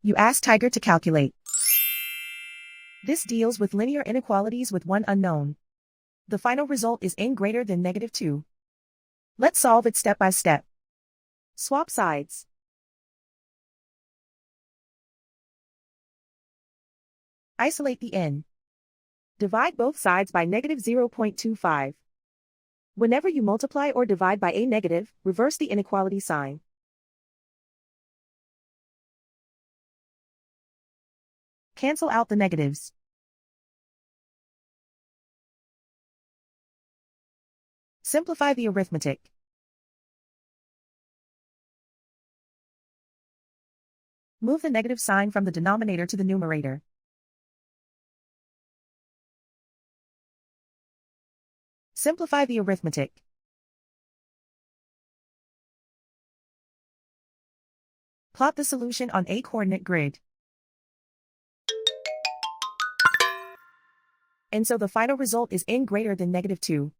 You ask Tiger to calculate. This deals with linear inequalities with one unknown. The final result is n greater than -2. Let's solve it step by step. Swap sides. Isolate the n. Divide both sides by -0.25. Whenever you multiply or divide by a negative, reverse the inequality sign. Cancel out the negatives. Simplify the arithmetic. Move the negative sign from the denominator to the numerator. Simplify the arithmetic. Plot the solution on a coordinate grid. And so the final result is n greater than -2.